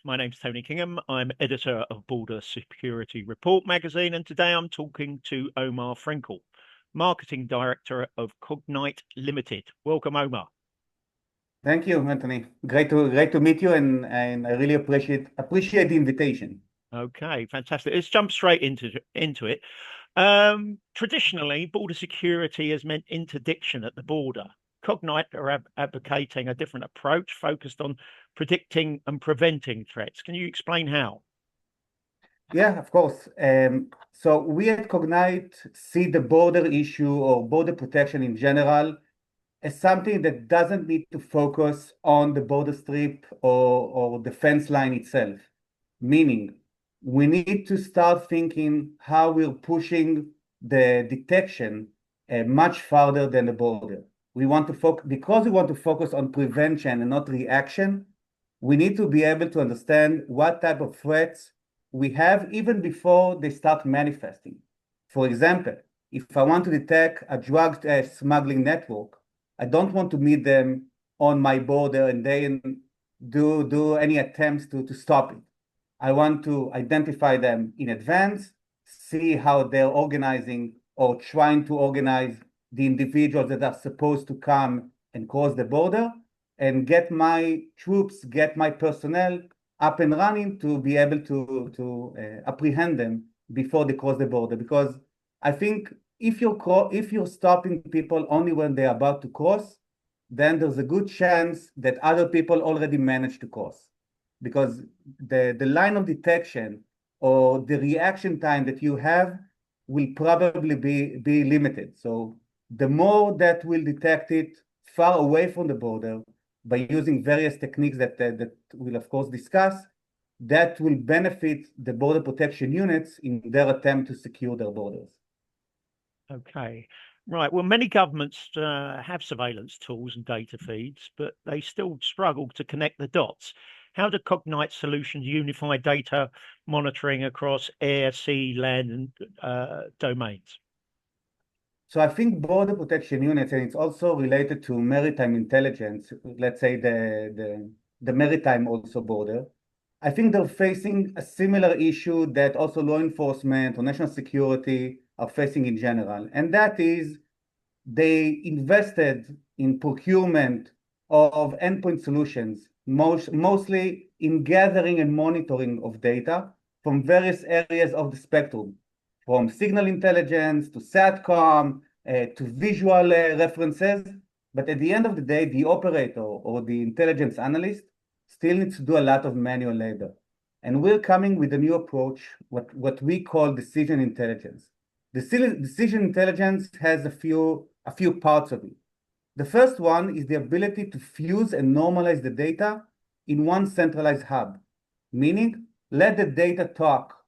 My name's Tony Kingham. I'm editor of Border Security Report magazine, and today I'm talking to Omer Frenkel, marketing director of Cognyte Limited. Welcome, Omer. Thank you, Anthony. Great to meet you, and I really appreciate the invitation. Okay, fantastic. Let's jump straight into it. Traditionally, border security has meant interdiction at the border. Cognyte are advocating a different approach focused on predicting and preventing threats. Can you explain how? Yeah, of course. So we at Cognyte see the border issue or border protection in general as something that doesn't need to focus on the border strip or the fence line itself. Meaning, we need to start thinking how we're pushing the detection much farther than the border. We want to focus because we want to focus on prevention and not reaction. We need to be able to understand what type of threats we have even before they start manifesting. For example, if I want to detect a drug smuggling network, I don't want to meet them on my border and then do any attempts to stop it. I want to identify them in advance, see how they're organizing or trying to organize the individuals that are supposed to come and cross the border, and get my troops, get my personnel up and running to be able to apprehend them before they cross the border. Because I think if you're stopping people only when they're about to cross, then there's a good chance that other people already managed to cross. Because the line of detection or the reaction time that you have will probably be limited. So the more that we'll detect it far away from the border by using various techniques that we'll of course discuss, that will benefit the border protection units in their attempt to secure their borders. Okay. Right. Well, many governments have surveillance tools and data feeds, but they still struggle to connect the dots. How do Cognyte solutions unify data monitoring across air, sea, land, and domains? So I think border protection units, and it's also related to maritime intelligence, let's say the maritime also border. I think they're facing a similar issue that also law enforcement or national security are facing in general. And that is they invested in procurement of endpoint solutions, mostly in gathering and monitoring of data from various areas of the spectrum, from signal intelligence to SATCOM to visual references. But at the end of the day, the operator or the intelligence analyst still needs to do a lot of manual labor. And we're coming with a new approach, what we call decision intelligence. Decision intelligence has a few parts of it. The first one is the ability to fuse and normalize the data in one centralized hub, meaning let the data talk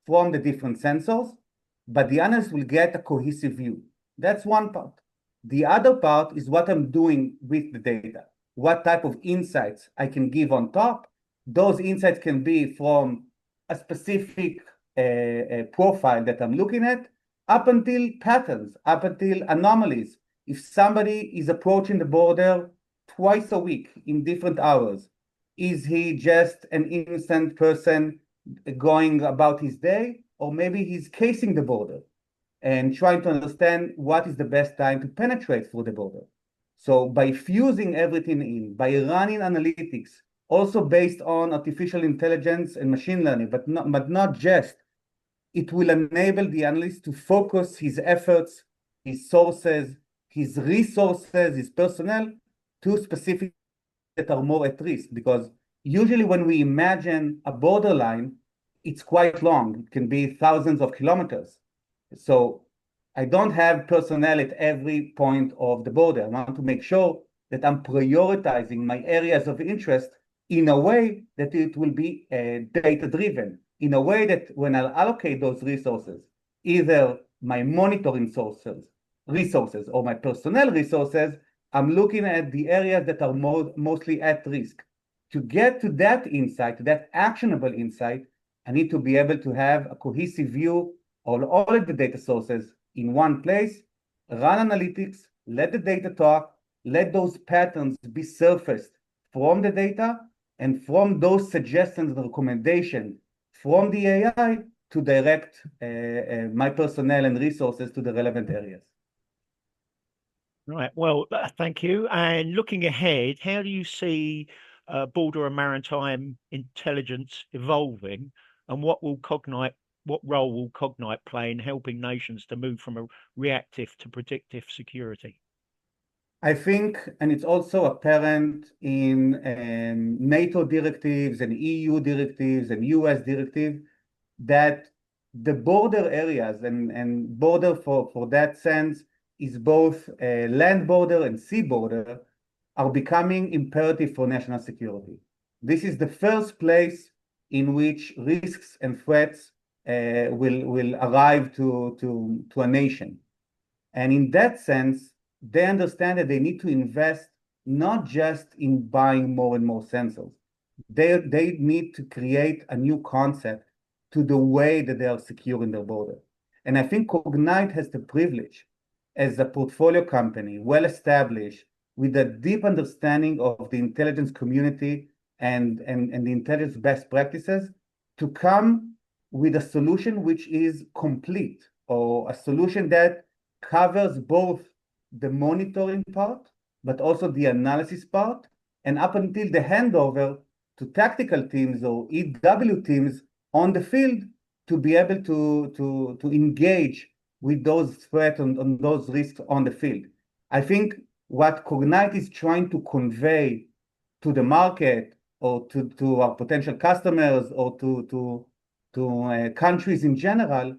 from the different sensors, but the analyst will get a cohesive view. That's one part. The other part is what I'm doing with the data, what type of insights I can give on top. Those insights can be from a specific profile that I'm looking at, up until patterns, up until anomalies. If somebody is approaching the border twice a week in different hours, is he just an innocent person going about his day? Or maybe he's casing the border and trying to understand what is the best time to penetrate through the border. So by fusing everything in, by running analytics, also based on artificial intelligence and machine learning, but not just, it will enable the analyst to focus his efforts, his sources, his resources, his personnel to specific that are more at risk. Because usually when we imagine a borderline, it's quite long. It can be thousands of kilometers. So I don't have personnel at every point of the border. I want to make sure that I'm prioritizing my areas of interest in a way that it will be data-driven, in a way that when I'll allocate those resources, either my monitoring resources or my personnel resources, I'm looking at the areas that are mostly at risk. To get to that insight, that actionable insight, I need to be able to have a cohesive view of all of the data sources in one place, run analytics, let the data talk, let those patterns be surfaced from the data, and from those suggestions and recommendations from the AI to direct my personnel and resources to the relevant areas. Right. Well, thank you. And looking ahead, how do you see border and maritime intelligence evolving, and what role will Cognyte play in helping nations to move from a reactive to predictive security? I think, and it's also apparent in NATO directives and EU directives and US directives, that the border areas and border for that sense is both a land border and sea border are becoming imperative for national security. This is the first place in which risks and threats will arrive to a nation. And in that sense, they understand that they need to invest not just in buying more and more sensors. They need to create a new concept to the way that they are securing their border. And I think Cognyte has the privilege as a portfolio company, well established, with a deep understanding of the intelligence community and the intelligence best practices, to come with a solution which is complete, or a solution that covers both the monitoring part, but also the analysis part, and up until the handover to tactical teams or EW teams on the field to be able to engage with those threats and those risks on the field. I think what Cognyte is trying to convey to the market or to our potential customers or to countries in general,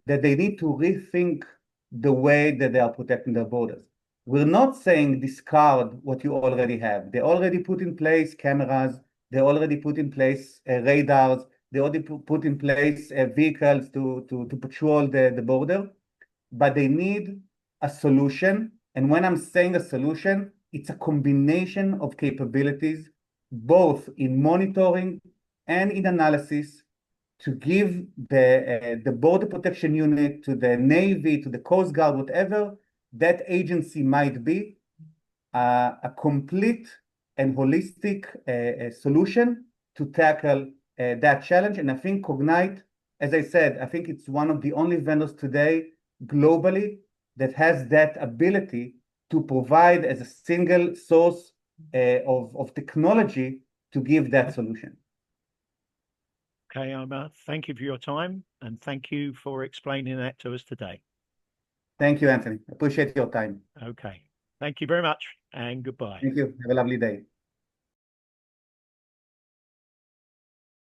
that they need to rethink the way that they are protecting their borders. We're not saying discard what you already have. They already put in place cameras, they already put in place radars, they already put in place vehicles to patrol the border, but they need a solution. And when I'm saying a solution, it's a combination of capabilities, both in monitoring and in analysis, to give the border protection unit, to the Navy, to the Coast Guard, whatever that agency might be, a complete and holistic solution to tackle that challenge. And I think Cognyte, as I said, I think it's one of the only vendors today globally that has that ability to provide as a single source of technology to give that solution. Okay, Omer, thank you for your time, and thank you for explaining that to us today. Thank you, Anthony. Appreciate your time. Okay, thank you very much, and goodbye. Thank you. Have a lovely day.